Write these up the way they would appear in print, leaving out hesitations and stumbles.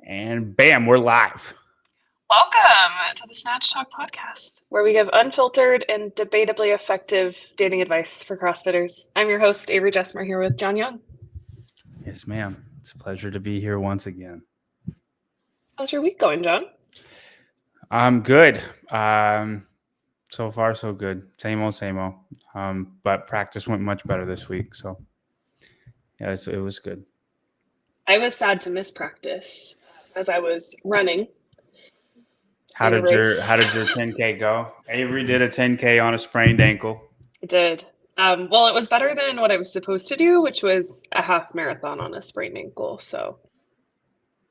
And bam, we're live. Welcome to the Snatch Talk podcast, where we give unfiltered and debatably effective dating advice for CrossFitters. I'm your host, Avery Jesmer, here with John Young. Yes, ma'am. It's a pleasure to be here once again. How's your week going, John? I'm good. So far, so good. Same old, same old. But practice went much better this week. So, yeah, it was good. I was sad to miss practice as I was running. How did your 10K go? Avery did a 10K on a sprained ankle. I did. Well, it was better than what I was supposed to do, which was a half marathon on a sprained ankle. So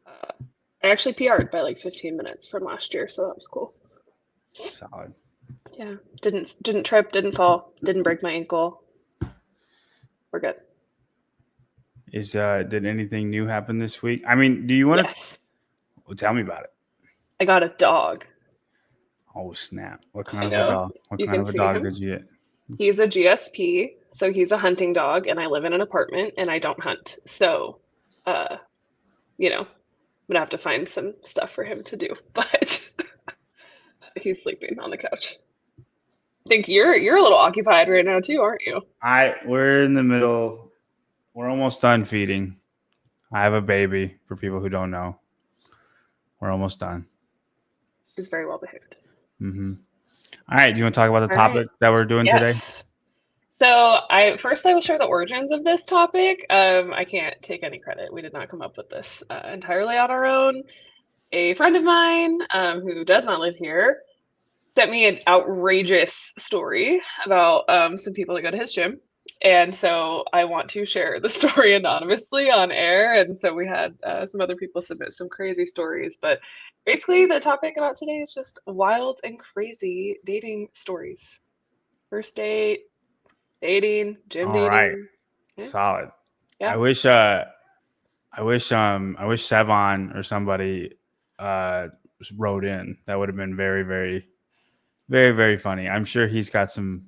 I actually PR'd by like 15 minutes from last year, so that was cool. Solid. Yeah, didn't trip, didn't fall, didn't break my ankle. We're good. Did anything new happen this week? I mean, do you want to? Yes. Well, tell me about it. I got a dog. Oh, snap. What kind of a dog? What kind of a dog did you get? He's a GSP, so he's a hunting dog, and I live in an apartment, and I don't hunt. So, I'm going to have to find some stuff for him to do, but he's sleeping on the couch. I think you're a little occupied right now, too, aren't you? We're in the middle. We're almost done feeding. I have a baby, for people who don't know. We're almost done. She's very well behaved. Mm-hmm. All right. Do you want to talk about the topic that we're doing today? So I will share the origins of this topic. I can't take any credit. We did not come up with this entirely on our own. A friend of mine who does not live here sent me an outrageous story about some people that go to his gym. And so I want to share the story anonymously on air. And so we had some other people submit some crazy stories. But basically, the topic about today is just wild and crazy dating stories. First date, dating, gym dating. All right. Yeah. Solid. Yeah. I wish Sevon or somebody wrote in. That would have been very, very, very, very funny. I'm sure he's got some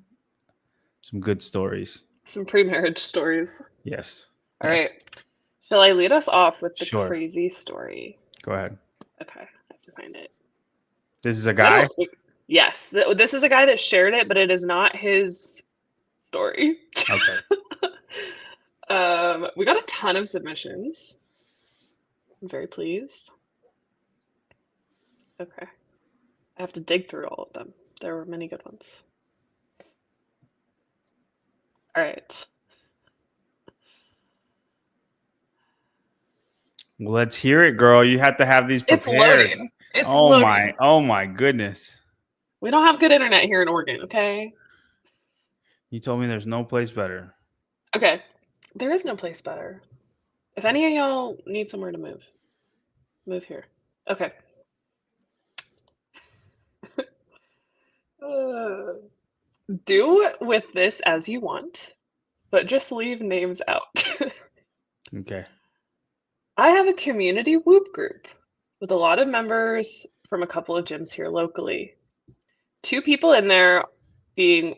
good stories. Some pre-marriage stories. Yes. All right. Shall I lead us off with the Sure. crazy story? Go ahead. Okay. I have to find it. This is a guy? Yes. This is a guy that shared it, but it is not his story. Okay. We got a ton of submissions. I'm very pleased. Okay. I have to dig through all of them. There were many good ones. All right. Well, let's hear it, girl. You have to have these prepared. It's loading. It's loading. Oh my goodness. We don't have good internet here in Oregon, okay? You told me there's no place better. Okay. There is no place better. If any of y'all need somewhere to move here. Okay. Do with this as you want, but just leave names out. Okay. I have a community Whoop group with a lot of members from a couple of gyms here locally. 2 people in there,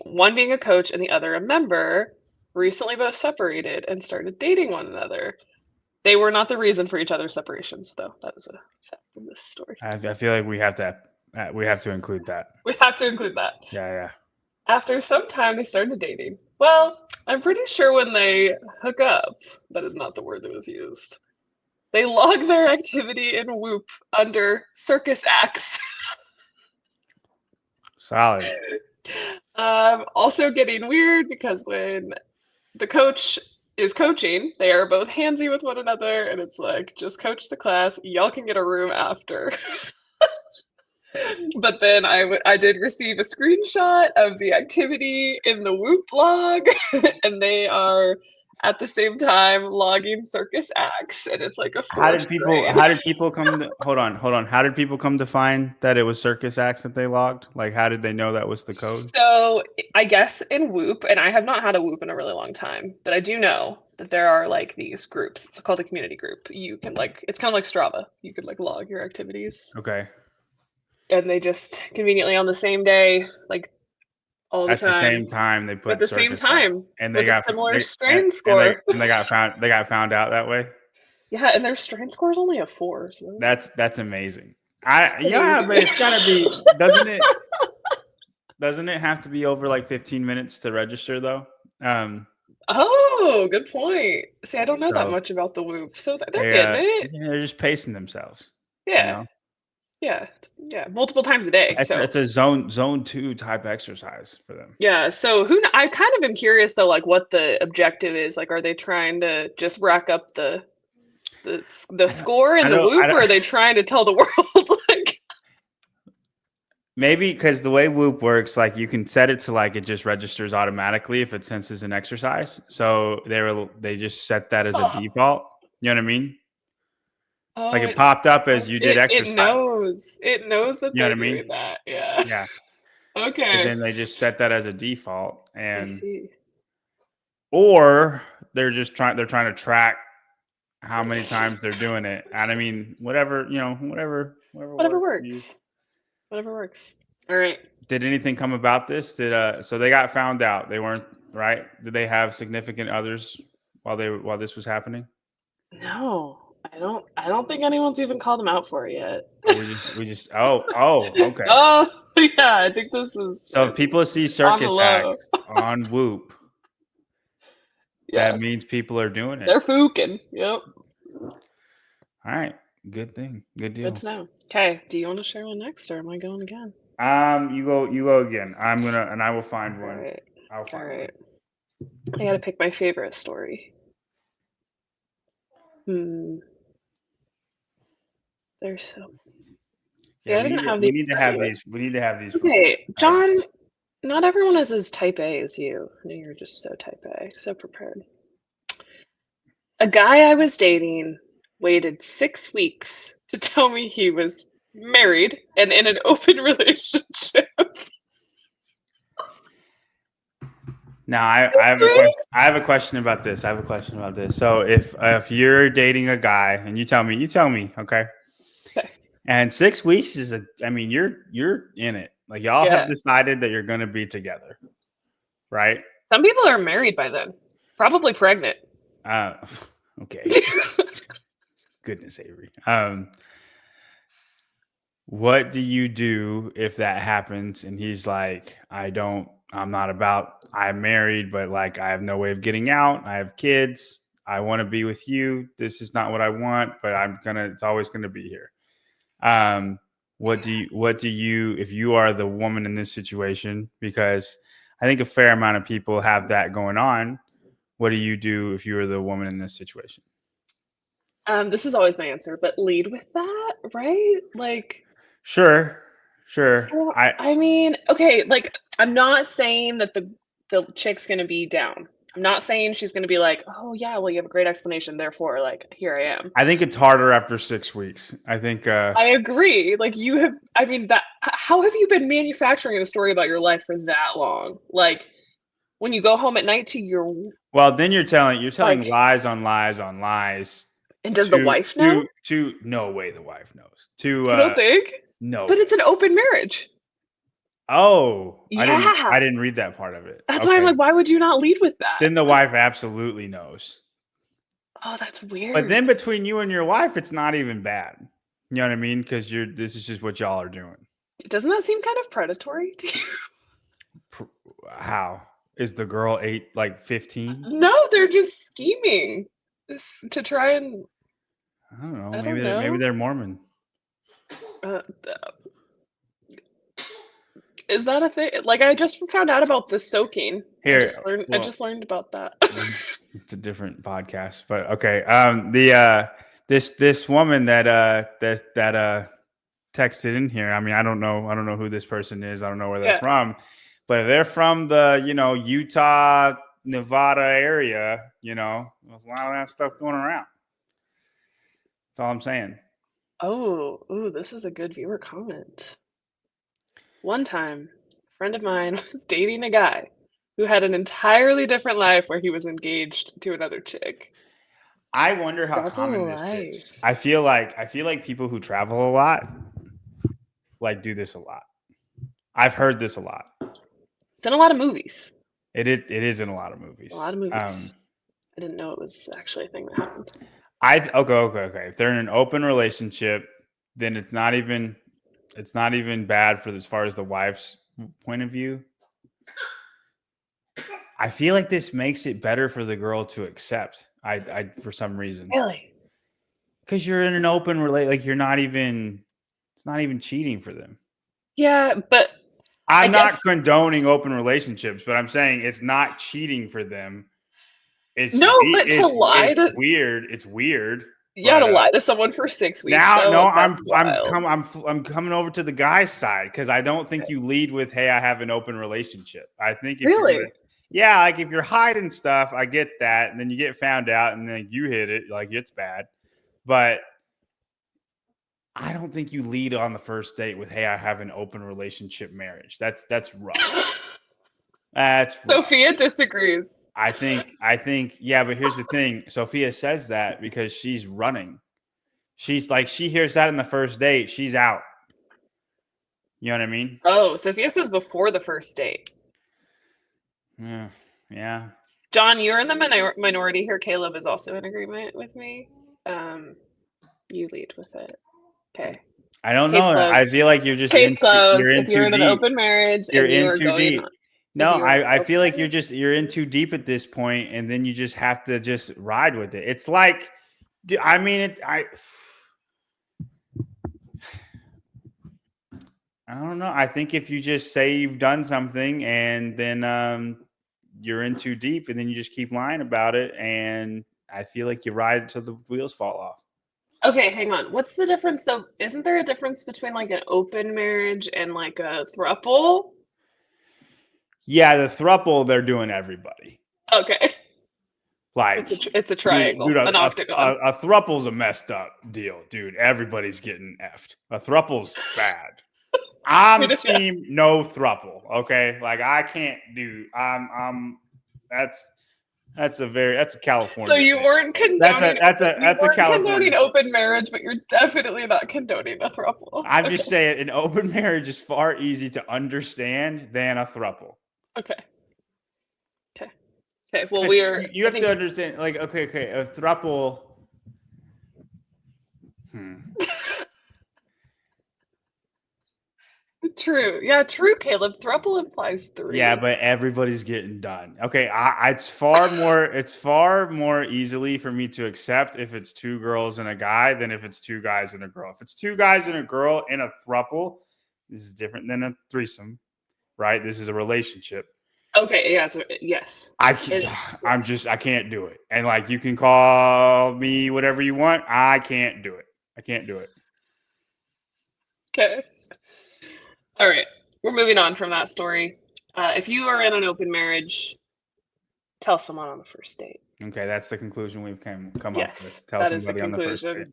one being a coach and the other a member, recently both separated and started dating one another. They were not the reason for each other's separations, though. That is a fact in this story. I feel like we have to include that. We have to include that. Yeah. After some time, they started dating. Well, I'm pretty sure when they hook up, that is not the word that was used. They log their activity in Whoop under circus acts. Solid. Also getting weird because when the coach is coaching, they are both handsy with one another, and it's like, just coach the class. Y'all can get a room after. But then I did receive a screenshot of the activity in the Whoop log, and they are at the same time logging circus acts, and it's like a How did people come to, hold on. How did people come to find that it was circus acts that they logged? Like, how did they know that was the code? So I guess in Whoop, and I have not had a Whoop in a really long time, but I do know that there are like these groups. It's called a community group. You can it's kind of like Strava. You could like log your activities. Okay. And they just conveniently on the same day, like all the time. At the same time, they put at the same time, and they got similar strain score. And they got found out that way. Yeah, and their strength score is only a 4, so That's amazing. that's Yeah, crazy. but it's gotta be, doesn't it have to be over like 15 minutes to register though? Um, Oh, good point. See, I don't know that so much about the Whoop, so they're getting it. they're just pacing themselves, you Yeah, know. yeah, yeah, multiple times a day. So It's a zone 2 type exercise for them. yeah, so I kind of am curious though, like what the objective is. Like, are they trying to just rack up the score in the I Whoop, or don't are they trying to tell the world like, maybe because the way Whoop works, like you can set it to like it just registers automatically if it senses an exercise. So they just set that as a oh, default. You know what I mean? Like oh, it popped up as you did exercise. it knows that You know what they're I mean? doing that. Yeah. Yeah. And Okay, then they just set that as a default, I and see. or they're trying to track how many times they're doing it. And I mean, whatever Whatever works for you. works. Whatever works. All right. Did anything come about this? So they got found out. They weren't right. Did they have significant others while this was happening? No, I don't think anyone's even called them out for it yet. Or we just okay. Oh, yeah, I think this is So if people see on the circus acts low. on Whoop, that Yeah, means people are doing it. they're fooking. Yep. All right. Good thing. Good Good deal. to know. Okay, do you want to share one next, or am I going again? You go again. And I will find All one. right. I'll All find one. right. I gotta pick my favorite story. Hmm. There's so. See, Yeah, I didn't have we these need to have ready. these. We need to have these prepared. Okay, John. Not everyone is as type A as you. I know you're just so type A, so prepared. A guy I was dating waited 6 weeks to tell me he was married and in an open relationship. Now, I have a 6 question. weeks? I have a question about this. So if you're dating a guy and you tell me, okay, Okay. and 6 weeks is I mean, you're in it. Like y'all have Yeah. decided that you're going to be together, right? Some people are married by then, probably pregnant. Uh, okay. Goodness, Avery. What do you do if that happens and he's like, I'm married, but like I have no way of getting out. I have kids. I want to be with you. This is not what I want, but it's always gonna be here. Um, what do you, if you are the woman in this situation, because I think a fair amount of people have that going on. What do you do if you are the woman in this situation? This is always my answer, but lead with that, right? Like, Sure, sure. well, I mean, okay, like I'm not saying that the chick's gonna be down. I'm not saying she's gonna be like, oh yeah, well you have a great explanation, therefore like here I am. I think it's harder after 6 weeks. I think I agree. Like you have, I mean, how have you been manufacturing a story about your life for that long? Like when you go home at night to your well, then you're telling like, lies on lies on lies and does the wife know? to no way the wife knows. You don't think? No. But it's an open marriage. Oh, Yeah. I didn't read that part of it. That's why I'm Okay. like, why would you not lead with that? Then the wife absolutely knows. Oh, that's But weird. then between you and your wife, it's not even bad. You know what I mean? Because this is just what y'all are doing. Doesn't that seem kind of predatory to you? How is the girl 15? No, they're just scheming to try and I don't know. I don't Maybe know. they're Mormon. Uh, is that a thing? Like I just found out about the soaking. Here, I well, just learned about that. it's a different podcast, but okay. This woman that texted in here. I mean, I don't know who this person is. I don't know where they're Yeah. from, but if they're from the Utah, Nevada area, there's a lot of that stuff going around. That's all I'm saying. Oh, ooh, this is a good viewer comment. One time, a friend of mine was dating a guy who had an entirely different life where he was engaged to another chick. I wonder how common Double this is. life. I feel like people who travel a lot like do this a lot. I've heard this a lot. It's in a lot of movies. It is in a lot of movies. A lot of movies. I didn't know it was actually a thing that happened. Okay. If they're in an open relationship, then it's not even bad for as far as the wife's point of view. I feel like this makes it better for the girl to accept. I for some reason. Really? Because you're in an open like you're not even it's not even cheating for them. Yeah, but I'm not guess condoning open relationships, but I'm saying it's not cheating for them. no, but to lie It's to weird. It's weird. yeah, But to lie to someone for 6 weeks now, though, no, like that's wild. I'm coming over to the guy's side because I don't think you lead with, "Hey, I have an open relationship." I think if you're Really? gonna, yeah, like if you're hiding stuff, I get that, and then you get found out, and then you hit it, like it's bad. But I don't think you lead on the first date with, "Hey, I have an open relationship marriage." That's rough. That's rough. Sophia disagrees. I think, yeah, but here's the thing. Sophia says that because she's running. She's like, she hears that in the first date, she's out. You know what I mean? Oh, Sophia says before the first date. Yeah. Yeah. John, you're in the minority here. Caleb is also in agreement with me. You lead with it. Okay. I don't Case know. I closed. feel like you're just Case you're closed. in If you're too in an deep. open marriage You're and you in are too going deep. on, No, if you are in an I open feel like marriage, you're in too deep at this point, and then you just have to just ride with it. It's like, I mean, I don't know. I think if you just say you've done something and then you're in too deep and then you just keep lying about it, and I feel like you ride till the wheels fall off. okay, hang on. What's the difference though? Isn't there a difference between like an open marriage and like a throuple? Yeah, the thruple, they're doing everybody. Okay. Like, It's a dude, triangle, an octagon. a thruple's a messed up deal, dude. Everybody's getting effed. A thruple's bad. I'm team no thruple. Okay, like I can't do. That's a California So you thing. weren't condoning That's a California condoning thing. open marriage, but you're definitely not condoning a throuple. I'm Okay. just saying an open marriage is far easy to understand than a thruple. Okay. Okay. Okay. Well, we are. You have to understand, like, okay, a thruple. True. Yeah, true, Caleb. Throuple implies 3. Yeah, but everybody's getting done. Okay, it's far more easily for me to accept if it's 2 girls and a guy than if it's 2 guys and a girl. If it's 2 guys and a girl in a thruple, this is different than a threesome, right? This is a relationship. Okay, yeah, yes. I can't do it. And like, you can call me whatever you want. I can't do it. Okay. All right. We're moving on from that story. If you are in an open marriage, tell someone on the first date. Okay, that's the conclusion we've come Yes, up with. Tell somebody on the first date.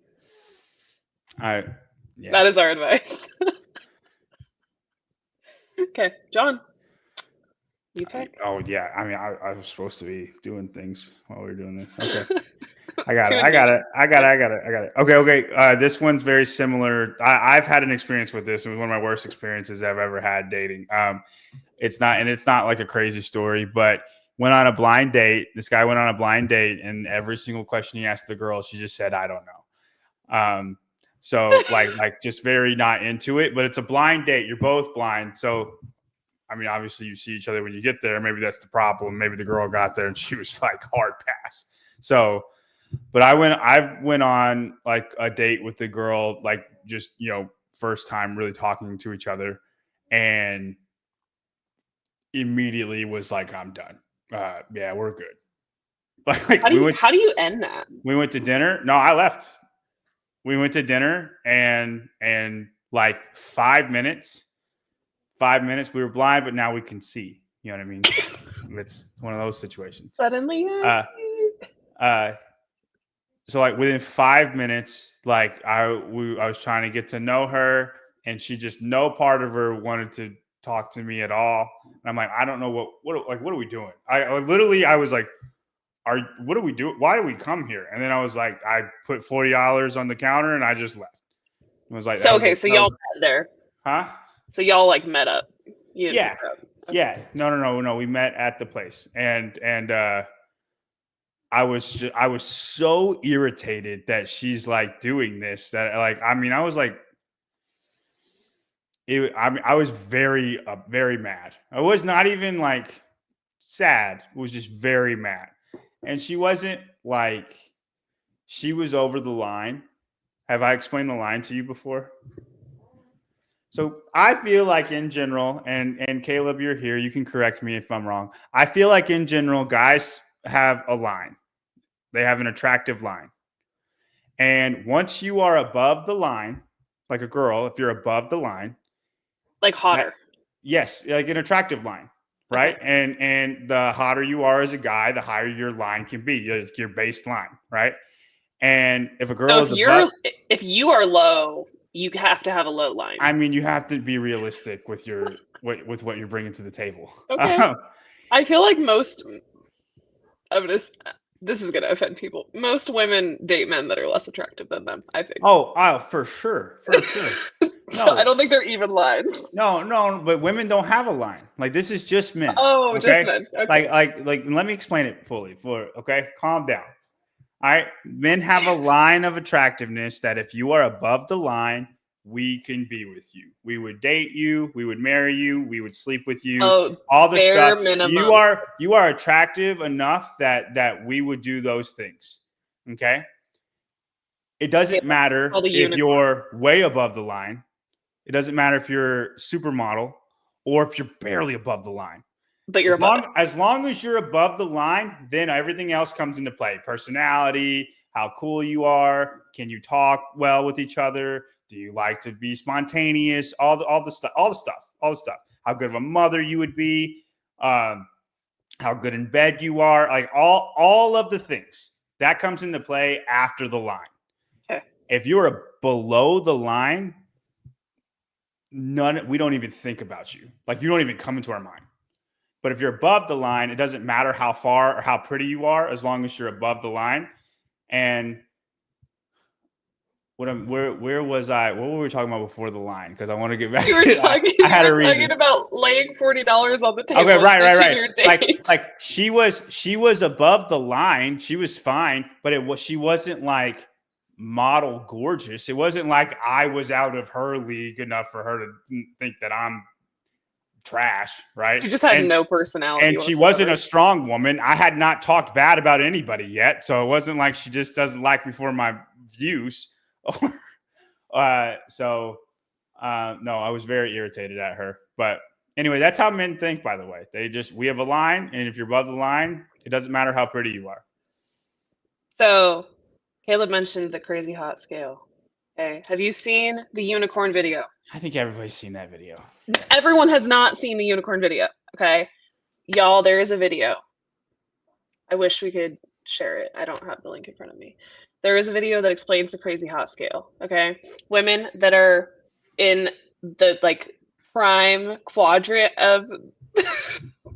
All right. Yeah. That is our advice. Okay, John. You pick. Oh yeah, I mean, I was supposed to be doing things while we were doing this. Okay, I got it. Okay. This one's very similar. I've had an experience with this. It was one of my worst experiences I've ever had dating. It's not like a crazy story, but went on a blind date. This guy went on a blind date, and every single question he asked the girl, she just said, "I don't know." So like just very not into it. But it's a blind date. You're both blind, so. I mean, obviously you see each other when you get there. Maybe that's the problem. Maybe the girl got there and she was like hard pass. So, but I went on like a date with the girl, like just, first time really talking to each other, and immediately was like, I'm done. Yeah, we're good. Like how do you end that? We went to dinner. No, I left. We went to dinner and like 5 minutes. 5 minutes, we were blind, but now we can see. You know what I mean? It's one of those situations. Suddenly, so like within 5 minutes, like I was trying to get to know her, and she just, no part of her wanted to talk to me at all. And I'm like, I don't know what are we doing? I was like, what do we do? Why do we come here? And then I was like, I put $40 on the counter and I just left. It was like, so y'all met there, huh? So y'all like met up. Yeah. Okay. Yeah. No. We met at the place, and I was so irritated that she's like doing this that like, I mean, I was like, I was very, very mad. I was not even like sad. I was just very mad. And she wasn't like, she was over the line. Have I explained the line to you before? So I feel like in general, and Caleb, you're here. You can correct me if I'm wrong. I feel like in general, guys have a line. They have an attractive line. And once you are above the line, like a girl, if you're above the line, Like hotter. yes, like an attractive line, right? Okay. And the hotter you are as a guy, the higher your line can be, your baseline, right? And if a girl So is above, if you are low, you have to have a low line. I mean, you have to be realistic with with what you're bringing to the table. Okay. I feel like this is gonna offend people. Most women date men that are less attractive than them, I think. Oh, for sure, for sure. So I don't think they're even lines. No, but women don't have a line. Like this is just men. Oh, okay? just men. Okay. Like. Let me explain it fully. Okay, calm down. All right, men have a line of attractiveness that if you are above the line, we can be with you. We would date you. We would marry you. We would sleep with you. Oh, all the bare stuff. minimum. You are attractive enough that we would do those things. Okay. It doesn't matter if you're way above the line. It doesn't matter if you're supermodel or if you're barely above the line. But you're as long as you're above the line, then everything else comes into play. Personality, how cool you are, can you talk well with each other? Do you like to be spontaneous? All the stuff. How good of a mother you would be, how good in bed you are, like all of the things that comes into play after the line. Okay. If you're below the line, we don't even think about you. Like you don't even come into our mind. But if you're above the line, it doesn't matter how far or how pretty you are, as long as you're above the line. And where was I? What were we talking about before the line? Because I want to get back. You were talking. I had a reason. Talking about laying $40 on the table. Okay, right. Like she was above the line. She was fine, but she wasn't like model gorgeous. It wasn't like I was out of her league enough for her to think that I'm trash, right? She just had no personality. And she wasn't a strong woman. I had not talked bad about anybody yet. So it wasn't like she just doesn't like me for my views. No, I was very irritated at her. But anyway, that's how men think, by the way. We have a line, and if you're above the line, it doesn't matter how pretty you are. So Caleb mentioned the crazy hot scale. Okay. Have you seen the unicorn video? I think everybody's seen that video. Everyone has not seen the unicorn video. Okay. Y'all, there is a video. I wish we could share it. I don't have the link in front of me. There is a video that explains the crazy hot scale. Okay. Women that are in the prime quadrant of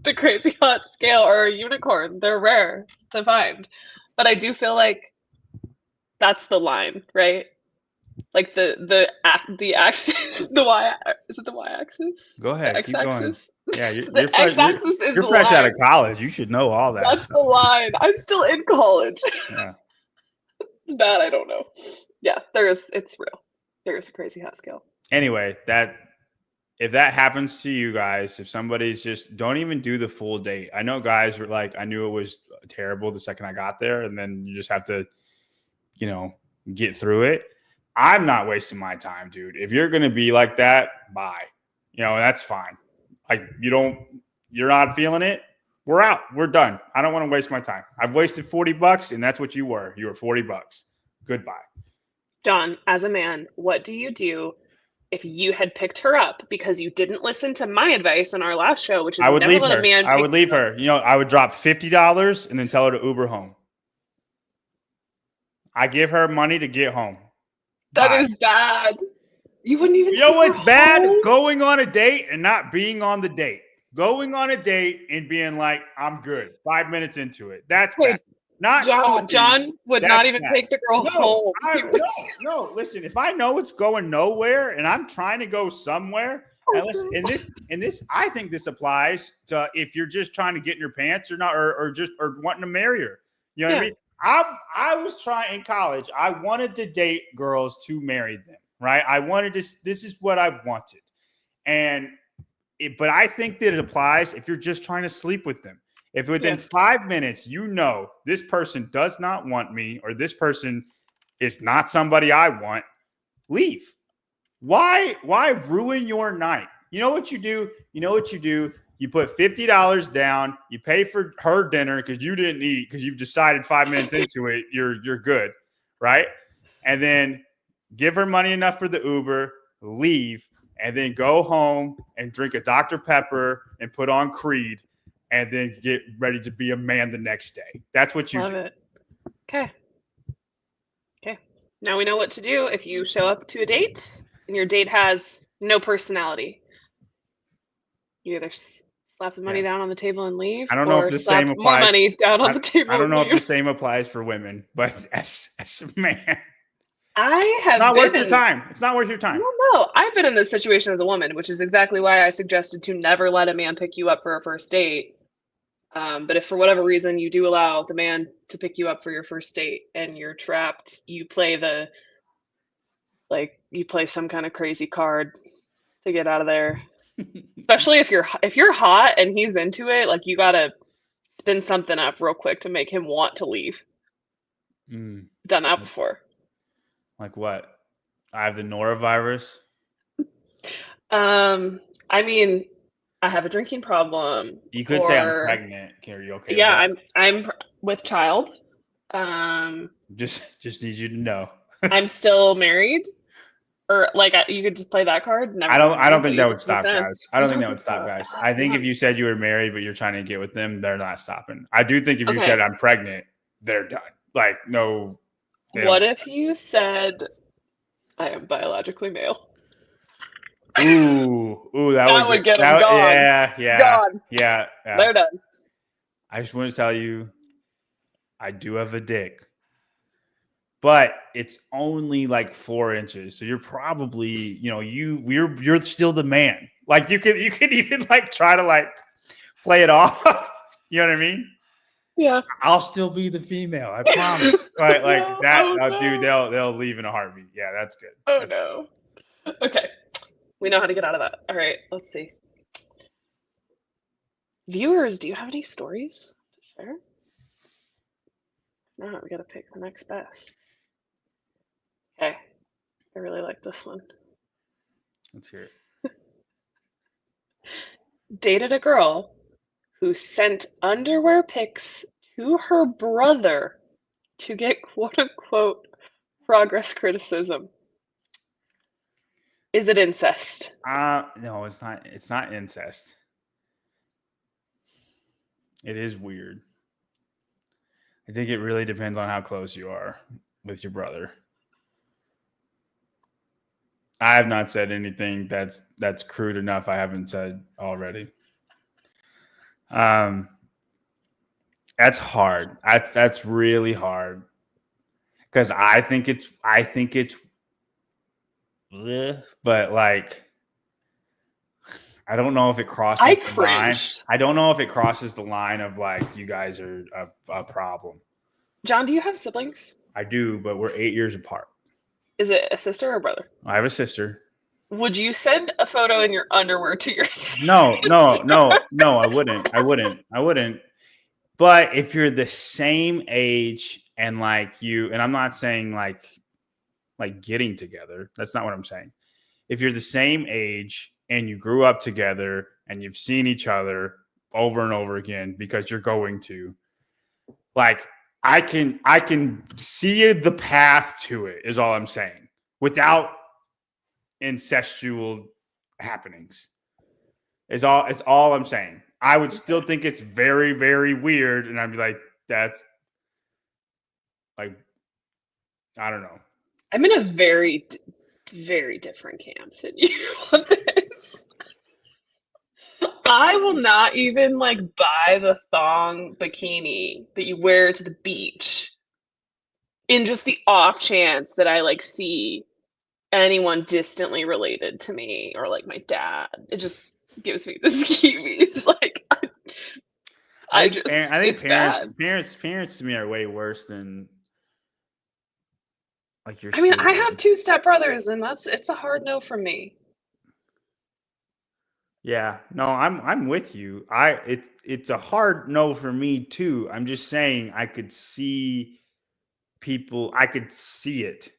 the crazy hot scale are a unicorn. They're rare to find. But I do feel like that's the line, right? Like the axis, the y, is it the y-axis? Go ahead, the keep going. Yeah, the x-axis is you're fresh out of college. You should know all that. That's the line. I'm still in college. Yeah. It's bad. I don't know. Yeah, it's real. There is a crazy hot scale. Anyway, if that happens to you guys, if somebody's just don't even do the full date. I know guys were like, I knew it was terrible the second I got there, and then you just have to, get through it. I'm not wasting my time, dude. If you're going to be like that, bye. That's fine. Like you're not feeling it. We're out. We're done. I don't want to waste my time. I've wasted $40 and that's what you were. You were $40. Goodbye. John, as a man, what do you do if you had picked her up because you didn't listen to my advice on our last show, which is I would leave her. I would leave her. I would drop $50 and then tell her to Uber home. I give her money to get home. That is bad. You wouldn't even. You know what's bad? Going on a date and not being on the date. Going on a date and being like, I'm good. 5 minutes into it. That's bad. Not John would not even take the girl home. No, listen, if I know it's going nowhere and I'm trying to go somewhere, and listen, and this, I think this applies to if you're just trying to get in your pants or not, or wanting to marry her. You know what I mean? I was trying in college. I wanted to date girls to marry them, right? I wanted to. This is what I wanted, but I think that it applies if you're just trying to sleep with them. If within 5 minutes you know this person does not want me or this person is not somebody I want, leave. Why ruin your night? You know what you do? You put $50 down, you pay for her dinner because you didn't eat because you've decided 5 minutes into it, you're good, right? And then give her money enough for the Uber, leave, and then go home and drink a Dr. Pepper and put on Creed and then get ready to be a man the next day. That's what you do. Love it. Okay. Now we know what to do if you show up to a date and your date has no personality. You either slap the money down on the table and leave, I don't know if the same applies. More money down on the table. I don't know if the same applies for women, but as a man, I have. It's not worth your time. It's not worth your time. No, I've been in this situation as a woman, which is exactly why I suggested to never let a man pick you up for a first date. But if for whatever reason you do allow the man to pick you up for your first date and you're trapped, you play some kind of crazy card to get out of there. Especially if you're hot and he's into it, like you gotta spin something up real quick to make him want to leave. Done that before. Like what? I have the norovirus. I mean, I have a drinking problem. You could say I'm pregnant. Are you okay? Yeah, I'm with child. Just need you to know. I'm still married. Or like you could just play that card. I don't think that would stop guys. I think if you said you were married but you're trying to get with them, they're not stopping. I do think if you said I'm pregnant, they're done. Like no. What if you said I am biologically male? Ooh, that would get them gone. Yeah. They're done. I just want to tell you, I do have a dick. But it's only like 4 inches, so you're probably, you're still the man. Like you could even like try to like play it off. You know what I mean? Yeah. I'll still be the female. I promise. Like that, dude. They'll leave in a heartbeat. Yeah, that's good. Oh no. Okay, we know how to get out of that. All right, let's see. Viewers, do you have any stories to share? No, we gotta pick the next best. Okay, I really like this one. Let's hear it. Dated a girl who sent underwear pics to her brother to get quote-unquote progress criticism. Is it incest? No, it's not. It's not incest. It is weird. I think it really depends on how close you are with your brother. I have not said anything that's crude enough I haven't said already. That's hard. That's really hard. Because I think it's but like I don't know if it crosses the line. I don't know if it crosses the line of like you guys are a problem. John, do you have siblings? I do, but we're 8 years apart. Is it a sister or a brother? I have a sister. Would you send a photo in your underwear to your sister? No, I wouldn't. But if you're the same age and like and I'm not saying like getting together. That's not what I'm saying. If you're the same age and you grew up together and you've seen each other over and over again because you're going to, like, I can see the path to it is all I'm saying without incestual happenings. It's all I'm saying. I would still think it's very, very weird. And I'd be like, that's like, I don't know. I'm in a very, very different camp than you on this. I will not even like buy the thong bikini that you wear to the beach in just the off chance that I like see anyone distantly related to me or like my dad. It just gives me the skeevies. Like I think it's bad. parents to me are way worse than like your I mean, I have sibling. two stepbrothers, and it's a hard no from me. Yeah, no, I'm with you. It's a hard no for me too. I'm just saying I could see people. I could see it.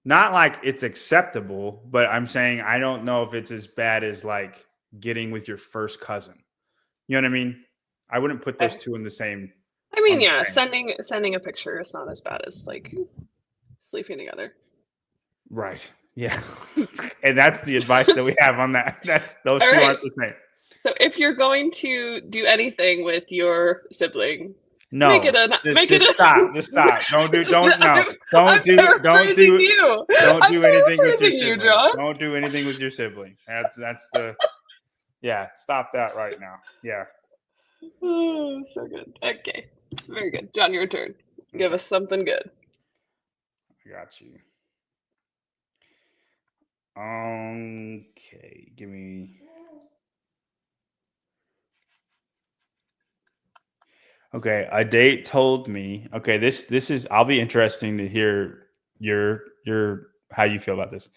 Not like it's acceptable, but I'm saying I don't know if it's as bad as like getting with your first cousin. You know what I mean? I wouldn't put those Okay. two in the same I on mean, the yeah, same. sending a picture is not as bad as like sleeping together. Right. Yeah. And that's the advice that we have on that. That's those All two right. aren't the same. So if you're going to do anything with your sibling, No, make it just stop. Just stop. Don't no. I'm paraphrasing you. Don't I'm do anything with your paraphrasing you, sibling. John. Don't do anything with your sibling. That's the yeah, stop that right now. Yeah. Oh, so good. Okay. Very good. John, your turn. Give Okay. us something good. I got you. Okay, give me okay, a date told me. Okay, this is I'll be interesting to hear your how you feel about this.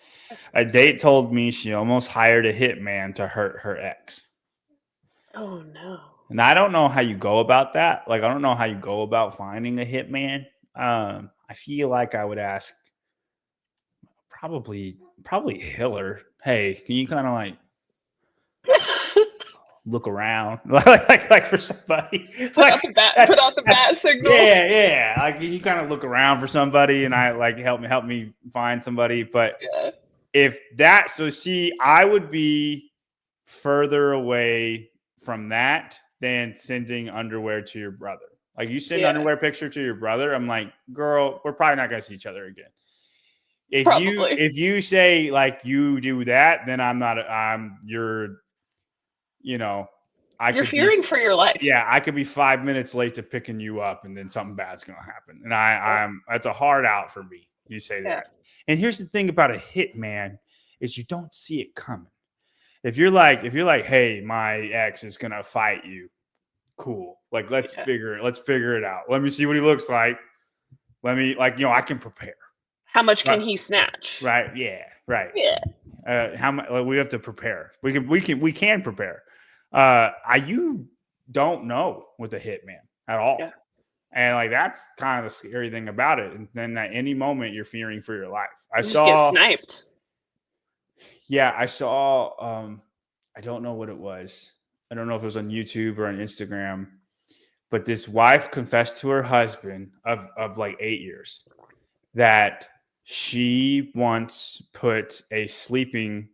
A date told me she almost hired a hitman to hurt her ex. Oh no. And I don't know how you go about that. Like I don't know how you go about finding a hitman. I feel like I would ask probably Hiller. Hey, can you kind of like look around like for somebody like Put out the that's bat signal. yeah like you kind of look around for somebody and I like help me find somebody but Yeah. if that so see I would be further away from that than sending underwear to your brother like you send Yeah. underwear picture to your brother I'm like girl we're probably not gonna see each other again Probably. if you say like you do that then I'm you're you know, I You're could be fearing for your life. yeah, I could be 5 minutes late to picking you up and then something bad's gonna happen. And Yeah. I'm that's a hard out for me. You say Yeah. that. And here's the thing about a hitman is you don't see it coming. If you're like, hey, my ex is gonna fight you, cool. Like Yeah. let's figure it out. Let me see what he looks like. Let me I can prepare. How much Right. can he snatch? Right. Yeah. Right. Yeah. How much we have to prepare. We can prepare. You don't know with a hitman at all. Yeah. And like that's kind of the scary thing about it. And then at any moment you're fearing for your life. You just get sniped. I saw I don't know what it was. I don't know if it was on YouTube or on Instagram, but this wife confessed to her husband of like 8 years that she once put a sleeping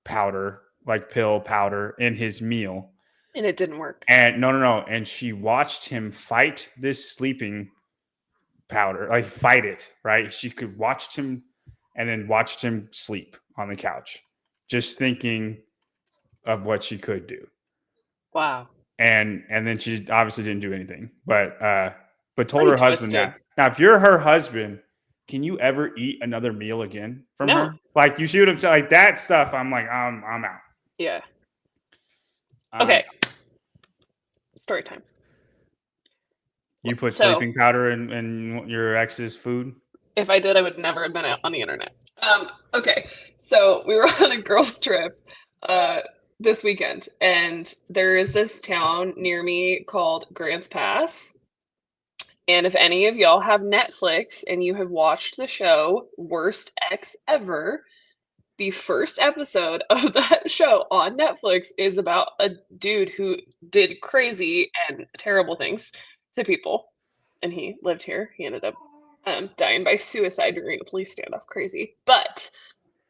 powder, like pill powder, in his meal. And it didn't work. And no. And she watched him fight this sleeping powder, like fight it, right? She could watched him and then watched him sleep on the couch, just thinking of what she could do. Wow. And then she obviously didn't do anything, but told Pretty her husband twisted. that. Now, if you're her husband, can you ever eat another meal again from No. her? Like, you see what I'm saying? Like that stuff, I'm like, I'm out. Yeah. I'm Okay. out. Story time. You put So- sleeping powder in your ex's food? If I did, I would never have been out on the internet. Okay. So we were on a girls' trip this weekend, and there is this town near me called Grants Pass. And if any of y'all have Netflix and you have watched the show Worst Ex Ever, the first episode of that show on Netflix is about a dude who did crazy and terrible things to people. And he lived here. He ended up dying by suicide during a police standoff. Crazy. But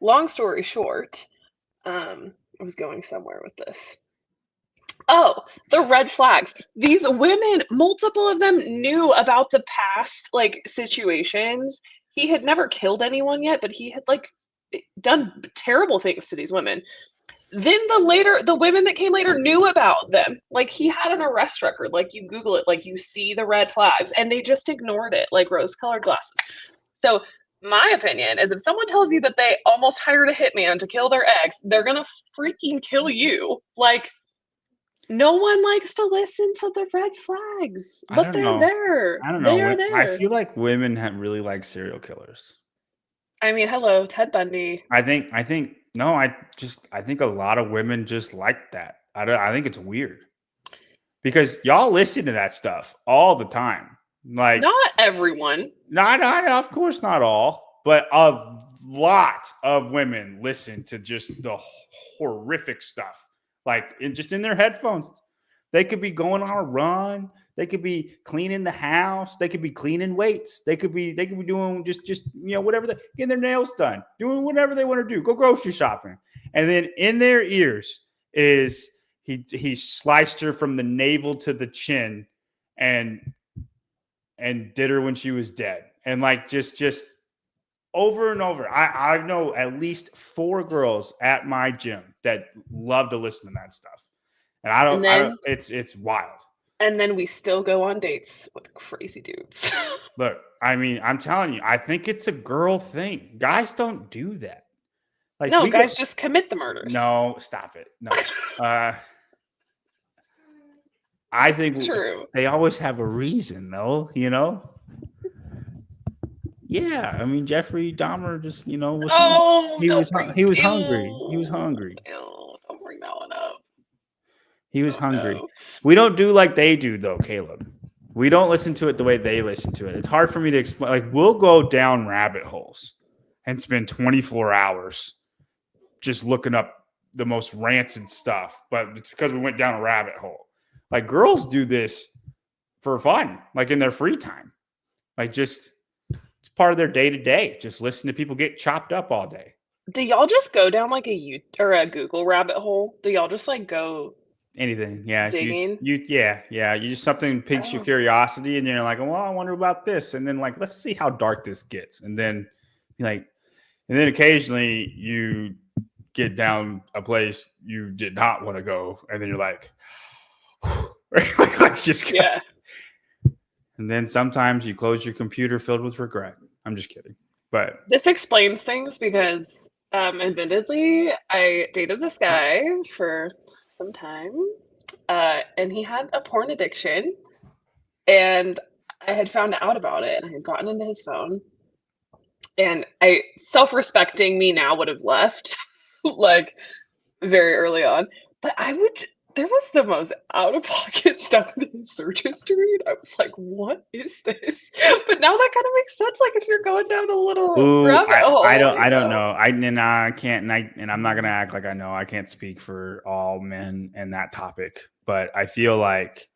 long story short, I was going somewhere with this. Oh, the red flags. These women, multiple of them knew about the past like situations. He had never killed anyone yet, but he had like done terrible things to these women. Then the women that came later knew about them. Like he had an arrest record. Like you Google it, like you see the red flags, and they just ignored it like rose-colored glasses. So my opinion is if someone tells you that they almost hired a hitman to kill their ex, they're gonna freaking kill you. Like No one likes to listen to the red flags, I but don't they're know. there. I don't They know. are I there. feel like women have really like serial killers. I mean, hello, Ted Bundy. I think no, I think a lot of women just like that. I think it's weird because y'all listen to that stuff all the time. Like Not everyone. not of course not all, but a lot of women listen to just the horrific stuff. Like just in their headphones. They could be going on a run. They could be cleaning the house. They could be cleaning weights. They could be doing just whatever getting their nails done, doing whatever they want to do. Go grocery shopping, and then in their ears is he sliced her from the navel to the chin, and did her when she was dead, and like just over and over. I know at least 4 girls at my gym that love to listen to that stuff. And And I don't then it's wild. we still go on dates with crazy dudes. Look, I mean, I'm telling you, I think it's a girl thing. Guys don't do that. Like No, we go guys just commit the murders. no, stop it. No. Uh I It's think true. they always have a reason though, you know? Yeah, I mean Jeffrey Dahmer just, was hungry. Oh, don't bring He was hungry. He was ew. hungry. Ew, don't bring that one up. He was Oh hungry. no. We don't do like they do though, Caleb. We don't listen to it the way they listen to it. It's hard for me to explain. Like we'll go down rabbit holes and spend 24 hours just looking up the most rancid stuff, but it's because we went down a rabbit hole. Like girls do this for fun, like in their free time. Like just it's part of their day to day. Just listen to people get chopped up all day. Do y'all just go down like a Google rabbit hole? Do y'all just like go Anything, yeah. digging? Yeah. You just something piques your Oh, curiosity, and you're like, well, I wonder about this, and then like, let's see how dark this gets, and then like, and then occasionally you get down a place you did not want to go, and then you're like, let's just go. yeah. And then sometimes you close your computer filled with regret. I'm just kidding, but This explains things because, admittedly, I dated this guy for some time, and he had a porn addiction, and I had found out about it, and I had gotten into his phone, and self-respecting me now would have left, like, very early on, but there was the most out-of-pocket stuff in his search history, and I was like, "What is this?" But now that kind of makes sense, like, if you're going down a little ooh, rabbit hole, I don't know. I can't, and I'm not gonna act like I know. I can't speak for all men and that topic, but I feel like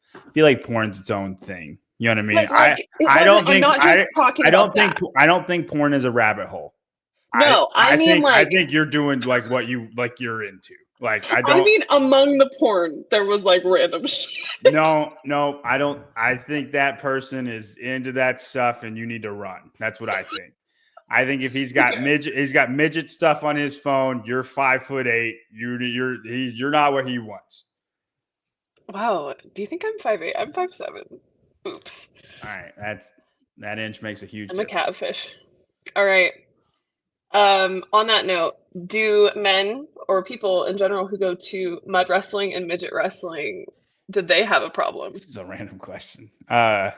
porn's its own thing. You know what I mean? Like, it I wasn't don't I'm think not just talking about that. I don't think porn is a rabbit hole. No, I mean, I like think you're doing like what you're into. Like I mean, among the porn, there was, like, random shit. no, I don't. I think that person is into that stuff, and you need to run. That's what I think. I think if he's got Okay. midget stuff on his phone, you're 5'8". You're not what he wants. Wow, do you think I'm 5'8"? I'm 5'7". Oops. All right, that inch makes a huge I'm a difference. catfish. All right. On that note, do men or people in general who go to mud wrestling and midget wrestling, did they have a problem? This is a random question. I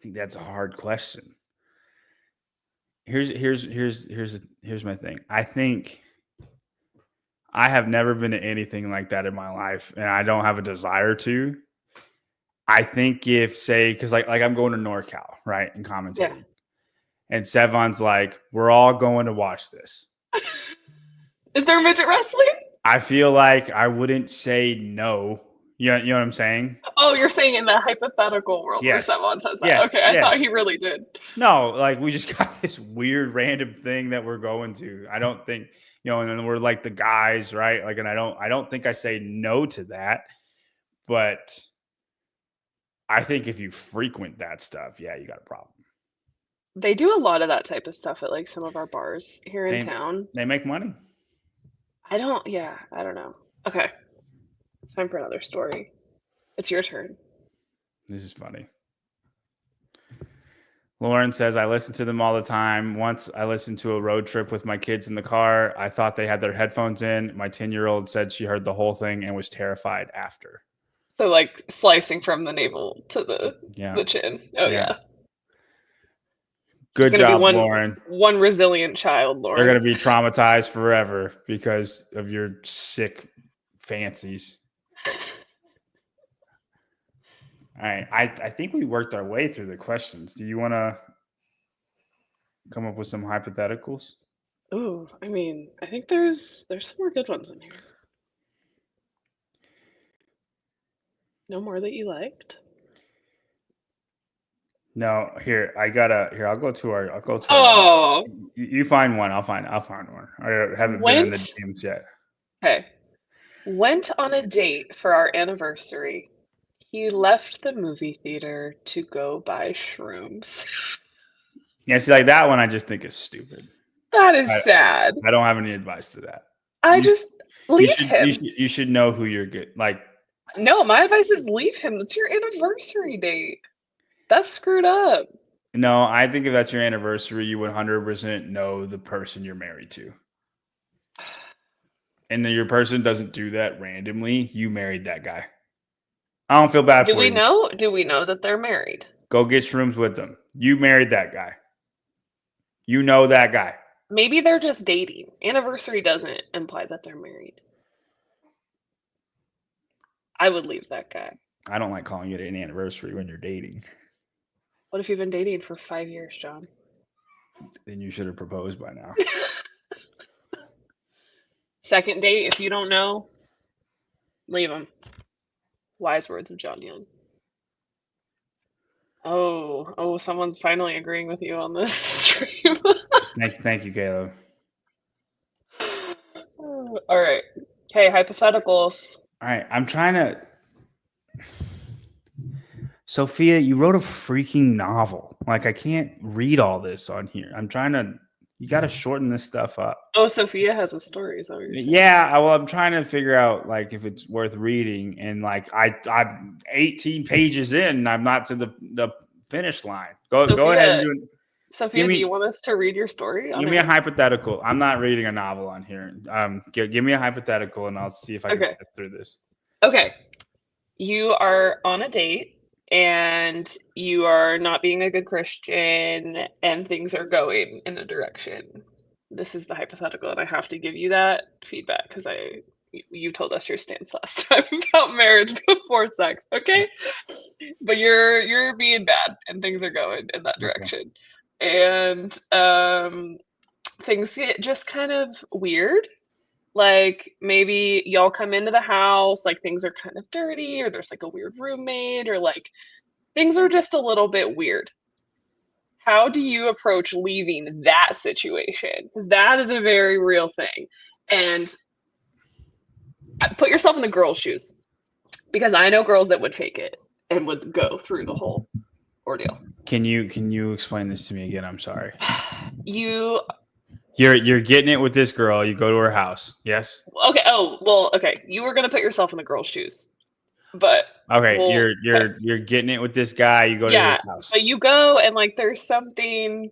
think that's a hard question. Here's my thing. I think I have never been to anything like that in my life, and I don't have a desire to. I think if say because like I'm going to NorCal, right, and Yeah. commentating, and Sevon's like, we're all going to watch this. Is there midget wrestling? I feel like I wouldn't say no. You know what I'm saying? Oh, you're saying in the hypothetical world where Yes. someone says that. Yes. Okay, I thought Yes. he really did. No, like we just got this weird random thing that we're going to. I don't think, and then we're like the guys, right? Like, and I don't think I say no to that, but I think if you frequent that stuff, yeah, you got a problem. They do a lot of that type of stuff at, like, some of our bars here in town. They make money. I don't know. Okay, it's time for another story. It's your turn. This is funny. Lauren says, I listen to them all the time. Once I listened to a road trip with my kids in the car. I thought they had their headphones in. My 10-year-old said she heard the whole thing and was terrified after. So like slicing from the navel to the chin. Oh yeah. Good She's gonna job, be Lauren. one resilient child, Lauren. They're going to be traumatized forever because of your sick fancies. All right. I think we worked our way through the questions. Do you want to come up with some hypotheticals? Ooh, I mean, I think there's some more good ones in here. No more that you liked? No, here I'll go to our. Oh, You find one. I'll find one. I haven't been in the DMs yet. Okay. Went on a date for our anniversary. He left the movie theater to go buy shrooms. Yeah, see, like that one, I just think is stupid. That is sad. I don't have any advice to that. Leave him. You should know who you're good. Like, no, my advice is leave him. It's your anniversary date. That's screwed up. No, I think if that's your anniversary, you would 100% know the person you're married to. And then your person doesn't do that randomly. You married that guy. I don't feel bad for you. Do we know that they're married? Go get shrooms with them. You married that guy. You know that guy. Maybe they're just dating. Anniversary doesn't imply that they're married. I would leave that guy. I don't like calling it an anniversary when you're dating. What if you've been dating for 5 years, John? Then you should have proposed by now. Second date, if you don't know, leave him. Wise words of John Young. Oh, someone's finally agreeing with you on this stream. Thank you, Caleb. All right. Okay, hypotheticals. All right, I'm trying to. Sophia, you wrote a freaking novel. Like, I can't read all this on here. I'm trying to. You got to shorten this stuff up. Oh, Sophia has a story. Is that what you're saying? Yeah, well, I'm trying to figure out like if it's worth reading, and like I'm 18 pages in, and I'm not to the finish line. Go ahead and do it. Sophia, do you want us to read your story? Give me a hypothetical. I'm not reading a novel on here. Give me a hypothetical, and I'll see if I can get through this. Okay, you are on a date. And you are not being a good Christian, and things are going in a direction. This is the hypothetical, and I have to give you that feedback because you told us your stance last time about marriage before sex, okay? But you're being bad, and things are going in that direction, and things get just kind of weird. Like maybe y'all come into the house, like things are kind of dirty, or there's like a weird roommate, or like things are just a little bit weird. How do you approach leaving that situation? Because that is a very real thing. And put yourself in the girl's shoes, because I know girls that would fake it and would go through the whole ordeal. Can you explain this to me again? I'm sorry. You're getting it with this girl. You go to her house. Yes. Okay. Oh, well, okay. You were gonna put yourself in the girl's shoes, but okay. You're getting it with this guy. You go to his house. But you go and like there's something